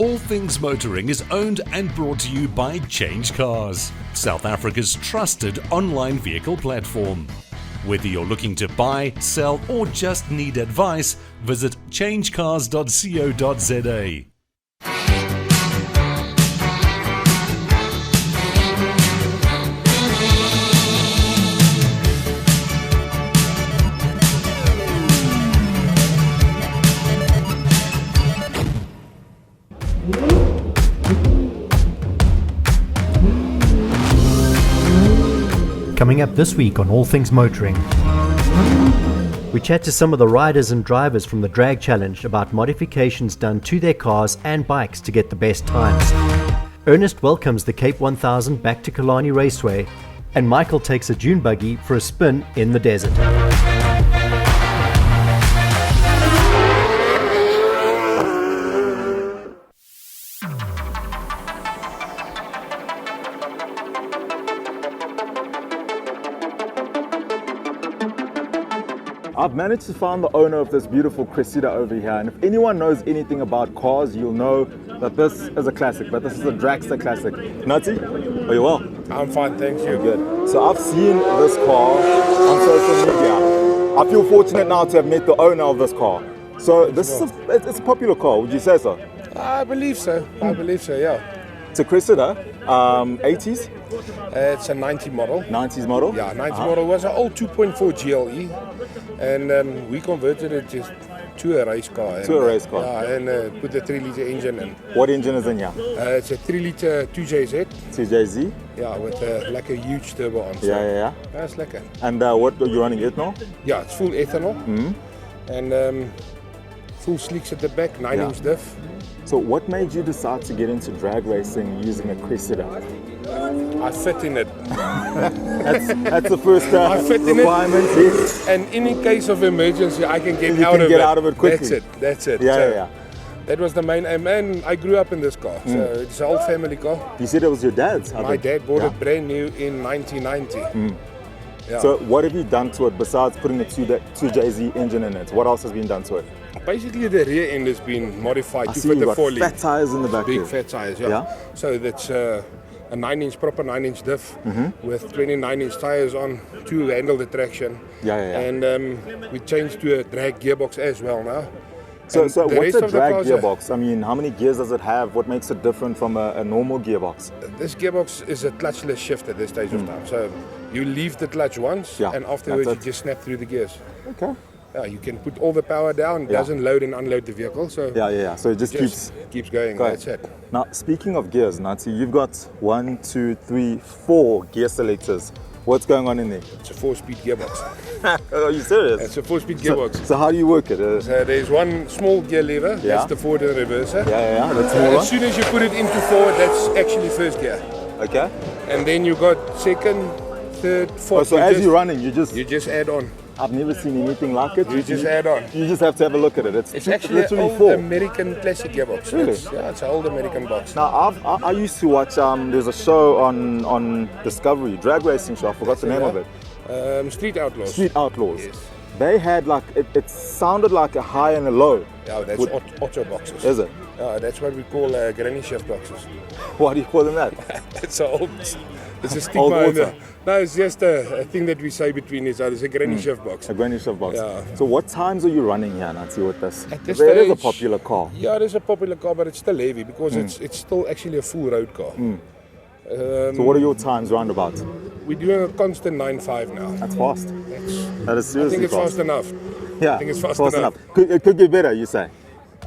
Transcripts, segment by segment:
All Things Motoring is owned and brought to you by CHANGECARS, South Africa's trusted online vehicle platform. Whether you're looking to buy, sell, or just need advice, visit changecars.co.za. Coming up this week on All Things Motoring, we chat to some of the riders and drivers from the Drag Challenge about modifications done to their cars and bikes to get the best times. Ernest welcomes the Cape 1000 back to Killarney Raceway, and Michael takes a Dune Buggy for a spin in the desert. I've managed to find the owner of this beautiful Cressida over here, and if anyone knows anything about cars, you'll know that this is a classic, but this is a dragster classic. Nutty, are you well? I'm fine, thank you. Good. So I've seen this car on social media. I feel fortunate now to have met the owner of this car. So this is it's a popular car, would you say so? I believe so, yeah. It's a Cressida, 80s? It's a 90 model. 90s model? Yeah, 90 model was an old 2.4 GLE, and we converted it just to a race car. To a race car? Yeah, and put the 3-litre engine in. What engine is in here? It's a 3-litre 2JZ. 2JZ? Yeah, with like a huge turbo on. Yeah. That's lekker. And what are you running, ethanol? Yeah, it's full ethanol. And full slicks at the back, 9-inch diff. So what made you decide to get into drag racing using a Cressida? I fit in it. That's the first I fit in requirement. It. And in case of emergency, I can get out of it. Quickly. That's it. Yeah. That was the main aim, and I grew up in this car, so it's an old family car. You said it was your dad's? My dad bought it brand new in 1990. Yeah. So what have you done to it besides putting the 2JZ engine in it? What else has been done to it? Basically, the rear end has been modified to fit the 4-link. Fat tires in the back. Big fat tires, yeah. So that's a 9-inch, proper 9-inch diff with 29-inch tires on to handle the traction. Yeah. And we changed to a drag gearbox as well now. So what's a drag gearbox? I mean, how many gears does it have? What makes it different from a normal gearbox? This gearbox is a clutchless shift at this stage of time. So you leave the clutch once, and afterwards you just snap through the gears. Okay. Yeah, you can put all the power down, doesn't load and unload the vehicle. So So it just keeps going. That's it. Now, speaking of gears, Nancy, you've got 1, 2, 3, 4 gear selectors. What's going on in there? It's a 4-speed gearbox. Are you serious? It's a 4-speed gearbox. So how do you work it? So there's one small gear lever, that's the forward and reverser. Yeah, that's small. As soon as you put it into forward, that's actually first gear. Okay. And then you got second, third, fourth. So as you're running, you just add on. I've never seen anything like it. You just add on. You just have to have a look at it. It's actually an old American classic gearbox. Really? It's an old American box. Now, I used to watch, there's a show on Discovery, drag racing show, I forgot the name of it. Street Outlaws. Street Outlaws. Yes. They had it sounded like a high and a low. Yeah, that's auto boxes. Is it? That's what we call granny shift boxes. Why do you call them that? It's a stigma. No, it's just a thing that we say between each other. It's a granny shift box. A granny shift box. Yeah. So what times are you running here, Nancy, with this? At this It is a stage, popular car. Yeah, it is a popular car, but it's still heavy because it's still actually a full road car. So what are your times roundabout? We're doing a constant 9.5 now. That's fast. That is seriously I think it's fast enough. Yeah, I think it's fast enough. It could get better, you say?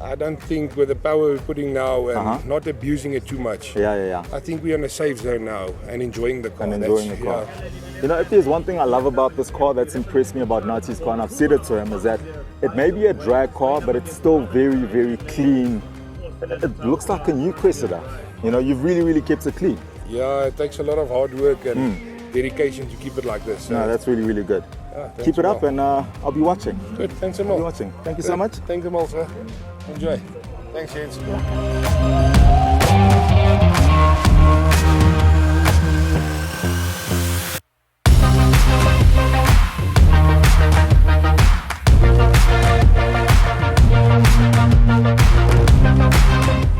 I don't think with the power we're putting now and not abusing it too much. Yeah. I think we're in a safe zone now and enjoying the car. You know, if there's one thing I love about this car that's impressed me about Natsy's car, and I've said it to him, is that it may be a drag car, but it's still very, very clean. It looks like a new Cressida. You know, you've really kept it clean. Yeah, it takes a lot of hard work and dedication to keep it like this. No, that's really good. Keep it up, and I'll be watching. Good, thanks a lot. I'll be watching. Thank you so much. Thank you all, sir. Enjoy. Thanks, Jens.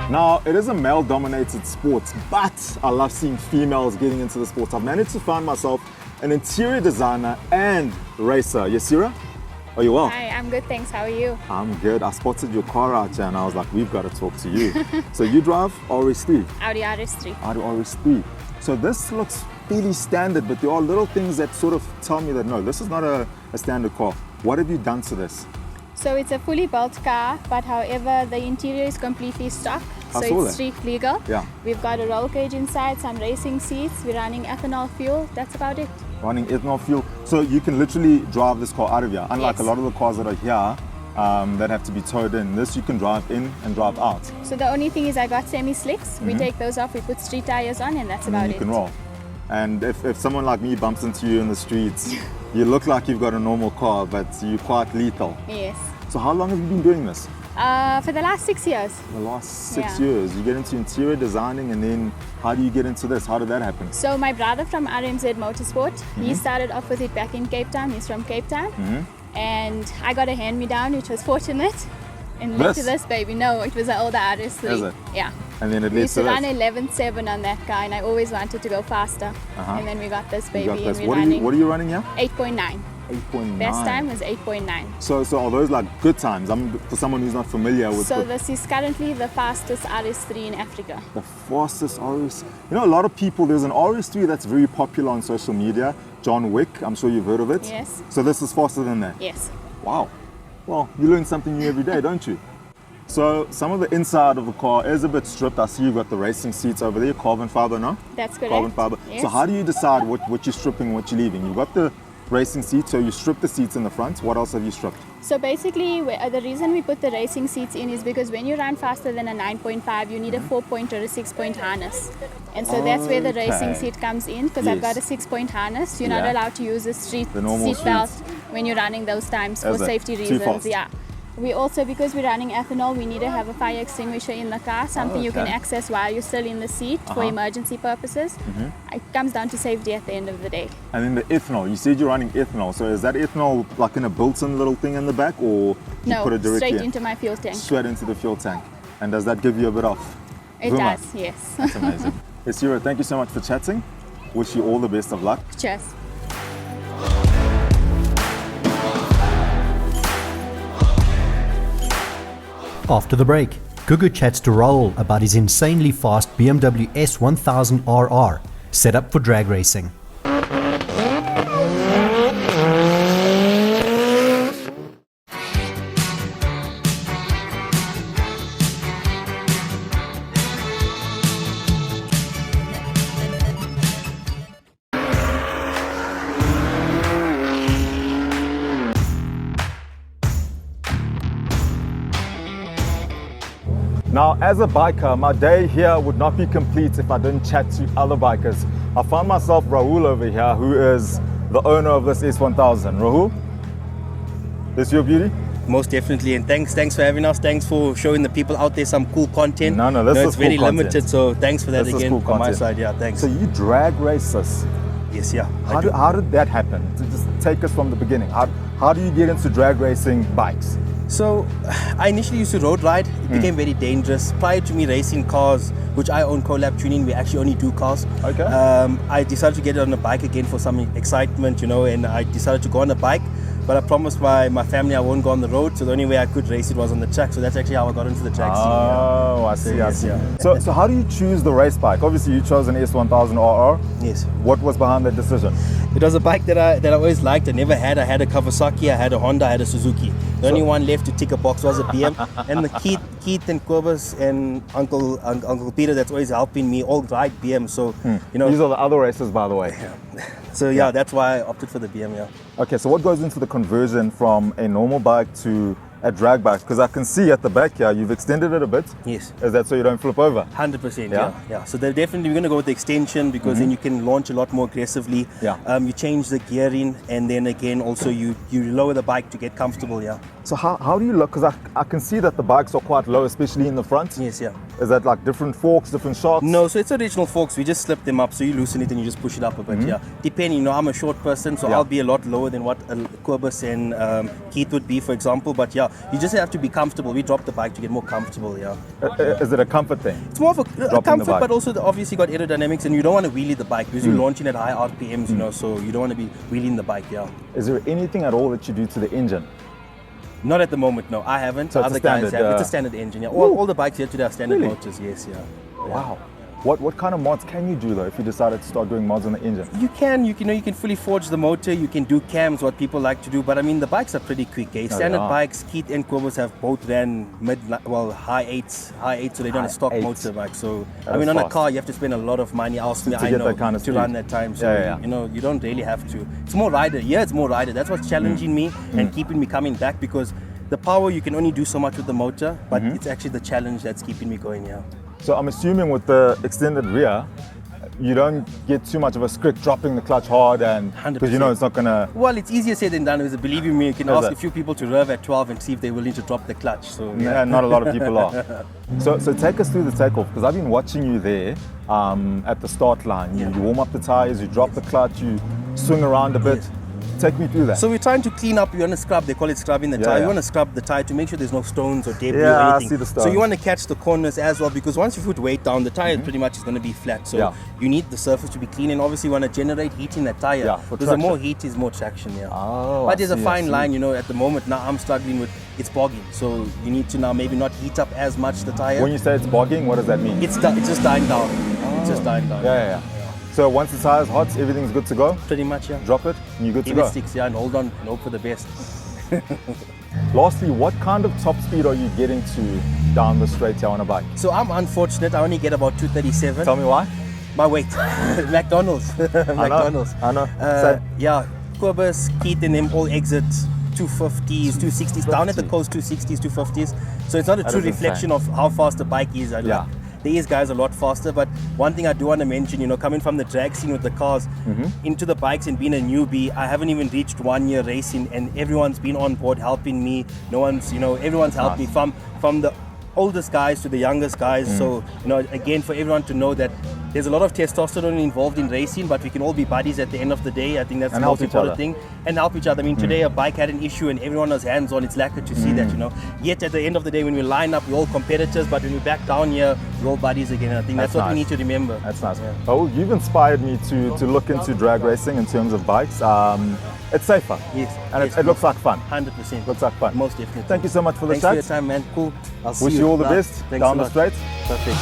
Now, it is a male-dominated sport, but I love seeing females getting into the sport. I've managed to find myself an interior designer and racer. Yasira, are you well? Hi, I'm good, thanks. How are you? I'm good. I spotted your car out here and I was like, we've got to talk to you. So you drive RS3? Audi RS3. Audi RS3. So this looks fairly standard, but there are little things that sort of tell me that no, this is not a standard car. What have you done to this? So it's a fully built car, but however, the interior is completely stock. So it's street legal. Yeah. We've got a roll cage inside, some racing seats. We're running ethanol fuel. That's about it. Running ethanol fuel. So you can literally drive this car out of here. Unlike a lot of the cars that are here that have to be towed in. This you can drive in and drive out. So the only thing is I got semi-slicks. We take those off, we put street tires on, and that's about it. You can roll. And if someone like me bumps into you in the streets, you look like you've got a normal car, but you're quite lethal. Yes. So how long have you been doing this? For the last 6 years. The last 6 years. You get into interior designing, and then how do you get into this? How did that happen? So my brother from RMZ Motorsport, he started off with it back in Cape Town. He's from Cape Town. And I got a hand-me-down, which was fortunate. And led to this baby. No, it was an older RS3. Is it? Yeah. And then it We led used to to run this. 11.7 on that car, and I always wanted to go faster. And then we got this baby, You got this. and we're running What are you running here? 8.9. 8.9. Best time was 8.9. So are those like good times? For someone who's not familiar with So this is currently the fastest RS3 in Africa. the fastest RS. You know, a lot of people, there's an RS3 that's very popular on social media, John Wick. I'm sure you've heard of it. Yes. So this is faster than that. Yes. Wow. Well, you learn something new every day, don't you? So some of the inside of the car is a bit stripped. I see you've got the racing seats over there, carbon fiber, no? That's correct. Carbon fiber. Yes. So how do you decide what you're stripping, what you're leaving? You've got the racing seats, so you strip the seats in the front. What else have you stripped? So basically, the reason we put the racing seats in is because when you run faster than a 9.5, you need a 4-point or a 6-point harness. And so that's where the racing seat comes in, because I've got a 6-point harness. You're not allowed to use the normal seat belt when you're running those times for safety Too reasons. fast. Yeah. We also, because we're running ethanol, we need to have a fire extinguisher in the car, something you can access while you're still in the seat for emergency purposes. It comes down to safety at the end of the day. And then the ethanol, you said you're running ethanol. So is that ethanol like in a built-in little thing in the back, or you No, put it directly straight into my fuel tank. straight into the fuel tank? And does that give you a bit of It Vuma? does, yes. That's amazing. Yasira, thank you so much for chatting. Wish you all the best of luck. Cheers. After the break, Gugu chats to Raoul about his insanely fast BMW S1000RR, set up for drag racing. Now, as a biker, my day here would not be complete if I didn't chat to other bikers. I found myself Rahul over here, who is the owner of this S1000. Rahul, this your beauty? Most definitely, and thanks for having us. Thanks for showing the people out there some cool content. No, this is it's very cool content. limited, so thanks for that This is again cool from my content. side. Yeah, thanks. So you drag race this. Yes, yeah. How did that happen? To just take us from the beginning. How do you get into drag racing bikes? So, I initially used to road ride. It became very dangerous. Prior to me racing cars, which I own Collab Tuning, we actually only do cars. Okay. I decided to get on a bike again for some excitement, you know, and I decided to go on a bike. But I promised my family I won't go on the road, so the only way I could race it was on the track. So that's actually how I got into the track scene. Oh, I see, I yes, see. yeah. So how do you choose the race bike? Obviously, you chose an S1000RR. Yes. What was behind that decision? It was a bike that I always liked. I never had. I had a Kawasaki, I had a Honda, I had a Suzuki. The only one left to tick a box was a BM. And the Keith and Kobus and Uncle Peter that's always helping me all ride BM. So you know. These are the other races, by the way. So yeah, that's why I opted for the BM. Yeah. Okay, so what goes into the conversion from a normal bike to a drag bike? Because I can see at the back here, you've extended it a bit. Yes. Is that so you don't flip over? 100%. Yeah? Yeah. So they're definitely we're going to go with the extension because then you can launch a lot more aggressively. Yeah. You change the gearing, and then again also you lower the bike to get comfortable. Yeah. So how do you look? Because I can see that the bikes are quite low, especially in the front. Yes, yeah. Is that like different forks, different shocks? No, so it's original forks. We just slip them up, so you loosen it and you just push it up a bit. Yeah, depending. You know, I'm a short person, so I'll be a lot lower than what Kobus and Keith would be, for example. But yeah, you just have to be comfortable. We drop the bike to get more comfortable. Yeah. Is it a comfort thing? It's more of a comfort, but also obviously got aerodynamics, and you don't want to wheelie the bike because you're launching at high RPMs. You know, so you don't want to be wheeling the bike. Yeah. Is there anything at all that you do to the engine? Not at the moment, no. I haven't. So Other guys have. It's a standard engine. Yeah. All the bikes here today are standard motors. Yes, yeah. Wow. What kind of mods can you do though if you decided to start doing mods on the engine? You can fully forge the motor. You can do cams, what people like to do. But I mean, the bikes are pretty quick. Eh? Standard bikes, Keith and Kobus have both ran high eights, so they don't have stock motor bike. So I mean, on a car, you have to spend a lot of money. Ask me, I know, to run that time. So you know, you don't really have to. It's more rider. Yeah, it's more rider. That's what's challenging me and keeping me coming back, because the power, you can only do so much with the motor, but it's actually the challenge that's keeping me going. Yeah. So I'm assuming with the extended rear, you don't get too much of a script dropping the clutch hard, and because you know it's not gonna. Well, it's easier said than done. Because believe you me, you can ask a few people to rev at 12 and see if they're willing to drop the clutch. So yeah, not a lot of people are. So take us through the takeoff, because I've been watching you there at the start line. You warm up the tires, you drop the clutch, you swing around a bit. Take me through that. So we're trying to clean up. You want to scrub. They call it scrubbing the tire. You want to scrub the tire to make sure there's no stones or debris or anything. I see the stones. So you want to catch the corners as well, because once you put weight down, the tire pretty much is going to be flat. So you need the surface to be clean, and obviously you want to generate heat in that tire. Because the more heat is more traction. Yeah. Oh, but there's a fine line. You know, at the moment now I'm struggling with it's bogging. So you need to now maybe not heat up as much the tire. When you say it's bogging, what does that mean? It's just dying down. It's just dying down. Yeah. So once the tire's hot, everything's good to go? Pretty much, yeah. Drop it and you're good to go? Sticks, yeah, and hold on and hope for the best. Lastly, what kind of top speed are you getting to down the straight here on a bike? So I'm unfortunate, I only get about 237. Tell me why? My weight. McDonald's. McDonald's. I know. Yeah, Kobus, Keith and them all exit 250s, 260s, down at the coast 260s, 250s. So it's not a true reflection of how fast the bike is. These guys are a lot faster, but one thing I do want to mention, you know, coming from the drag scene with the cars into the bikes and being a newbie, I haven't even reached 1 year racing, and everyone's been on board helping me. No one's, you know, everyone's helped me from the oldest guys to the youngest guys. So, you know, again, for everyone to know that there's a lot of testosterone involved in racing, but we can all be buddies at the end of the day. I think that's the most important thing. And help each other. I mean, today a bike had an issue and everyone was hands-on. It's lacquer to see that, you know. Yet at the end of the day, when we line up, we're all competitors, but when we're back down here, we're all buddies again. And I think that's what we need to remember. That's nice. Yeah. Oh, you've inspired me to look into drag racing in terms of bikes. It's safer. Yes. And it looks like fun. 100%. Looks like fun. Most definitely. Thank you so much for the chat. Thanks for your time, man. Cool. I'll see Wish you all the best down the straight. Perfect.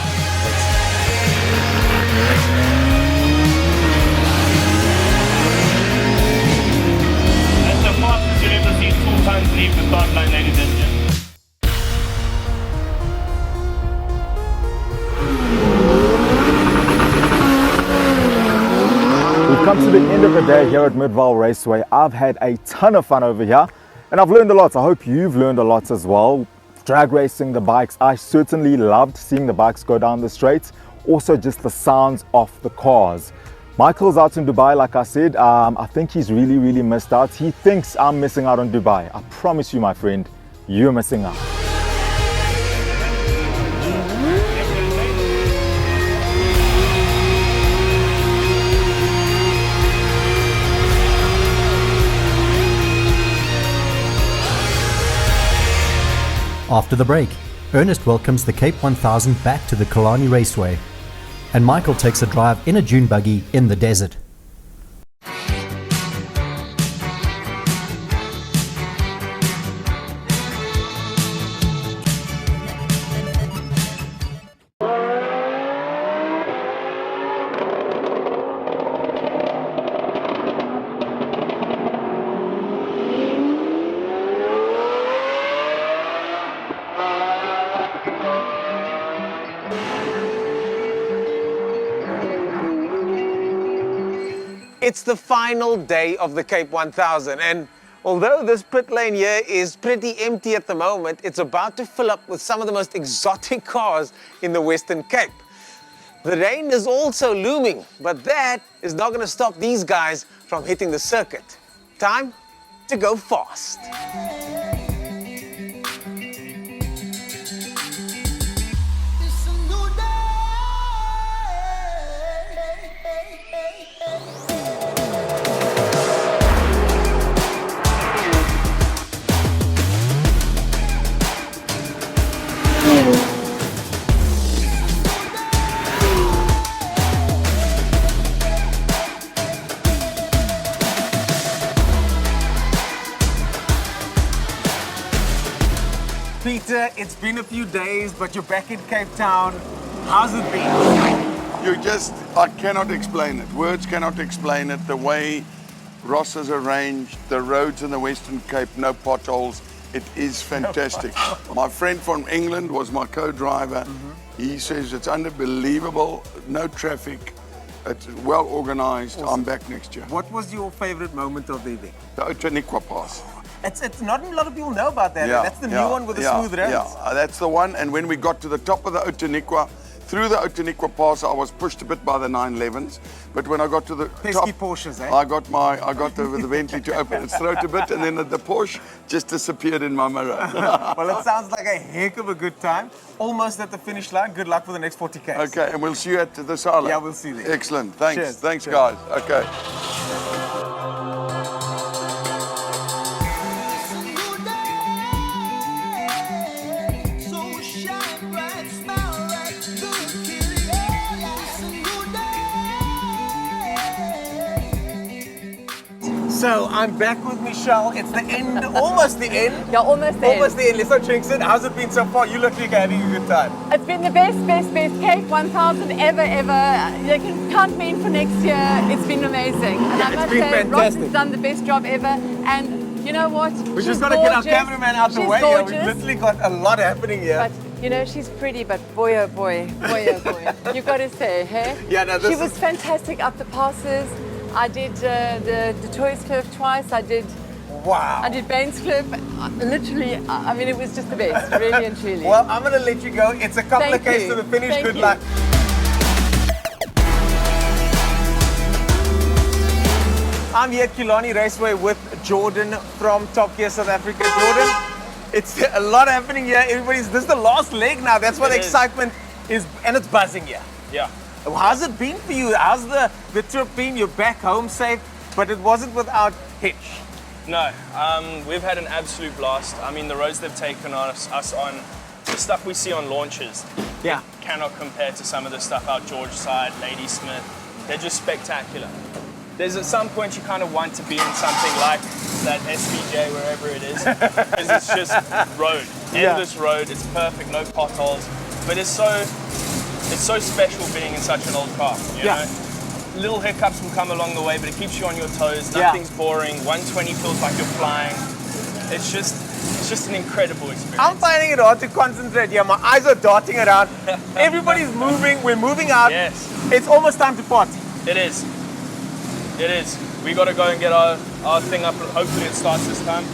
That's the fastest you'll ever see 2 tons leave the start line, ladies and gentlemen. We've come to the end of the day here at Midvale Raceway. I've had a ton of fun over here and I've learned a lot. I hope you've learned a lot as well. Drag racing, the bikes, I certainly loved seeing the bikes go down the straights. Also just the sounds of the cars. Michael's out in Dubai, like I said. I think he's really missed out. He thinks I'm missing out on Dubai. I promise you, my friend, you're missing out. After the break, Ernest welcomes the Cape 1000 back to the Killarney Raceway, and Michael takes a drive in a Dune Buggy in the desert. It's the final day of the Cape 1000, and although this pit lane here is pretty empty at the moment, it's about to fill up with some of the most exotic cars in the Western Cape. The rain is also looming, but that is not going to stop these guys from hitting the circuit. Time to go fast. Victor, it's been a few days, but you're back in Cape Town. How's it been? I cannot explain it. Words cannot explain it. The way Ross has arranged the roads in the Western Cape, no potholes. It is fantastic. My friend from England was my co-driver. He says it's unbelievable, no traffic, it's well organized. Awesome. I'm back next year. What was your favorite moment of the event? The Outeniqua Pass. It's not a lot of people know about that. Yeah, That's the new one with the smooth roads. Yeah, that's the one. And when we got to the top of the Outeniqua, through the Outeniqua Pass, I was pushed a bit by the 911s. But when I got to the pesky top, Porsches, eh? I got the Bentley to open its throat a bit, and then the Porsche just disappeared in my mirror. Well, it sounds like a heck of a good time. Almost at the finish line. Good luck for the next 40Ks. Okay, and we'll see you at the Sala. Yeah, we'll see you there. Excellent. Thanks. Cheers. Thanks, Cheers. guys. Okay. So I'm back with Michelle. It's the end, almost the end. Yeah, almost there. Almost the end. Let's not jinx it. How's it been so far? You look like you're having a good time. It's been the best Cape 1000 ever. You can count me in for next year. It's been amazing. And I must say, Ross has done the best job ever. And you know what? We just got to get our cameraman out the way. Gorgeous. We've literally got a lot happening here. But you know, she's pretty, but boy oh boy, you got to say, hey? Yeah, no, she was fantastic up the passes. I did the Toys Cliff twice. I did Baines Cliff. Literally, I mean, it was just the best, really and truly. Well, I'm going to let you go. It's a couple of Ks to the finish. Good luck. I'm here at Killarney Raceway with Jordan from Top Gear South Africa. Jordan, it's a lot happening here. This is the last leg now. That's why the excitement is, and it's buzzing here. Yeah. How's it been for you? How's the trip been? You're back home safe, but it wasn't without hitch. No, we've had an absolute blast. I mean, the roads they've taken us on, the stuff we see on launches, cannot compare to some of the stuff out George Side, Ladysmith. They're just spectacular. There's at some point you kind of want to be in something like that SVJ, wherever it is, because it's just road, endless road. It's perfect, no potholes, but it's so special being in such an old car, you know? Little hiccups will come along the way, but it keeps you on your toes. Nothing's boring. 120 feels like you're flying. It's just an incredible experience. I'm finding it hard to concentrate here. My eyes are darting around. Everybody's moving. We're moving out. Yes. It's almost time to party. It is. It is. We got to go and get our thing up. Hopefully it starts this time.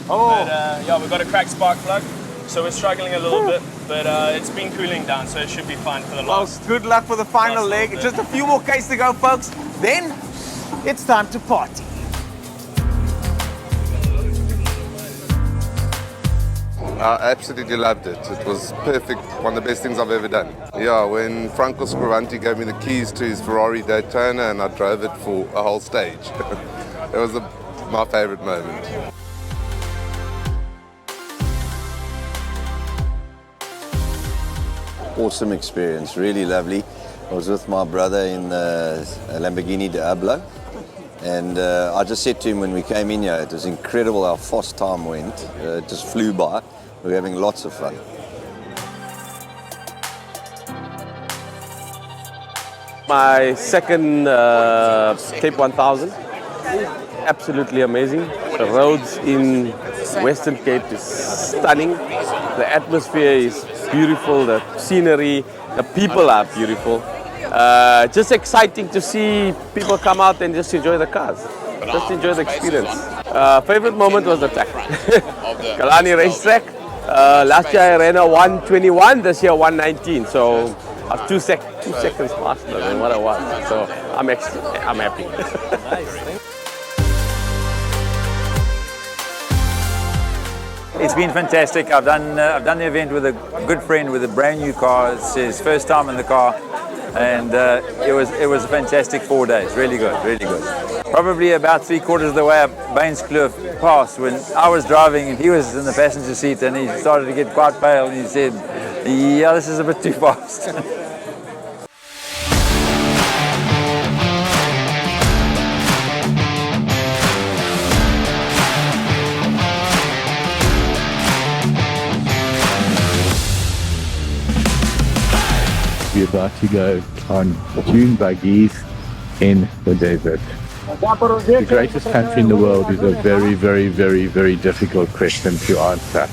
Oh. But we've got a cracked spark plug. So we're struggling a little bit, but it's been cooling down, so it should be fine for the last. Well, good luck for the final leg. Just a few more Ks to go, folks. Then it's time to party. I absolutely loved it. It was perfect, one of the best things I've ever done. Yeah, when Franco Scrivanti gave me the keys to his Ferrari Daytona and I drove it for a whole stage. It was my favorite moment. Awesome experience, really lovely. I was with my brother in the Lamborghini Diablo, and I just said to him when we came in here, it was incredible how fast time went. It just flew by. We were having lots of fun. My second Cape 1000. Absolutely amazing. The roads in Western Cape is stunning. The atmosphere is beautiful. The scenery, the people are beautiful. Just exciting to see people come out and just enjoy the cars. Just enjoy the experience. Favorite moment was the track. Killarney Racetrack. Last year I ran a 121, this year 119. So I'm 2 seconds faster than what I was. So I'm happy. It's been fantastic. I've done the event with a good friend with a brand new car. It's his first time in the car, and it was a fantastic 4 days. Really good, really good. Probably about 3/4 of the way up Baines Cliff Pass when I was driving and he was in the passenger seat, and he started to get quite pale and he said, "Yeah, this is a bit too fast." we're about to go on Dune Buggies in the desert. The greatest country in the world is a very, very, very, very difficult question to answer.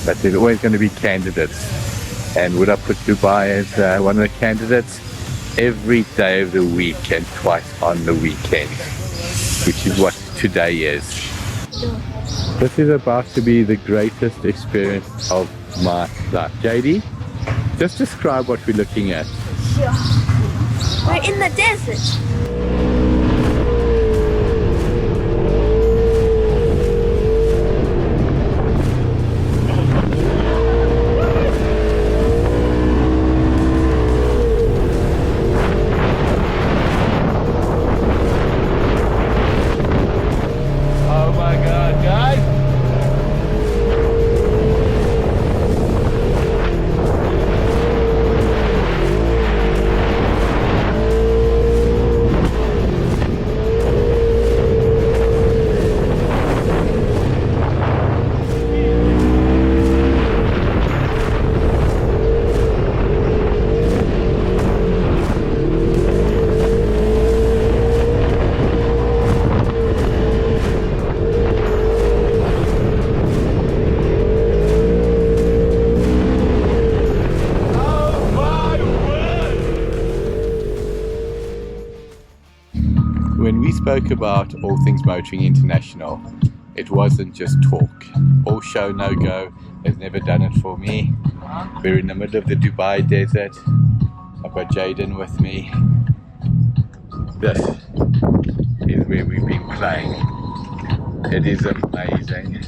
But there's always going to be candidates. And would I put Dubai as one of the candidates? Every day of the week and twice on the weekend, which is what today is. This is about to be the greatest experience of my life. JD, just describe what we're looking at. We're in the desert. When we spoke about All Things Motoring International, it wasn't just talk. All show, no go, has never done it for me. We're in the middle of the Dubai desert. I've got Jaden with me. This is where we've been playing. It is amazing.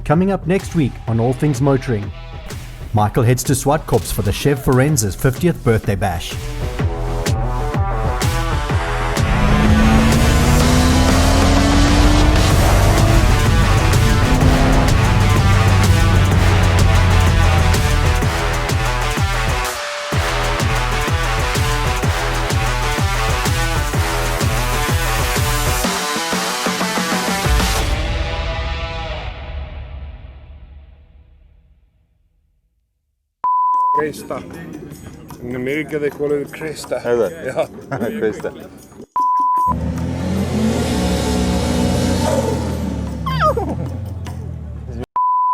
Coming up next week on All Things Motoring, Michael heads to Swartkops for the Chev Forenza's 50th birthday bash. Cresta. In America they call it Cresta. Is it? Yeah. Cresta.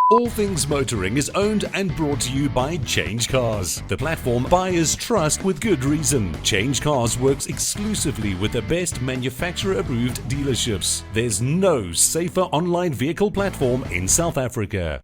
All Things Motoring is owned and brought to you by CHANGECARS, the platform buyers trust with good reason. CHANGECARS works exclusively with the best manufacturer-approved dealerships. There's no safer online vehicle platform in South Africa.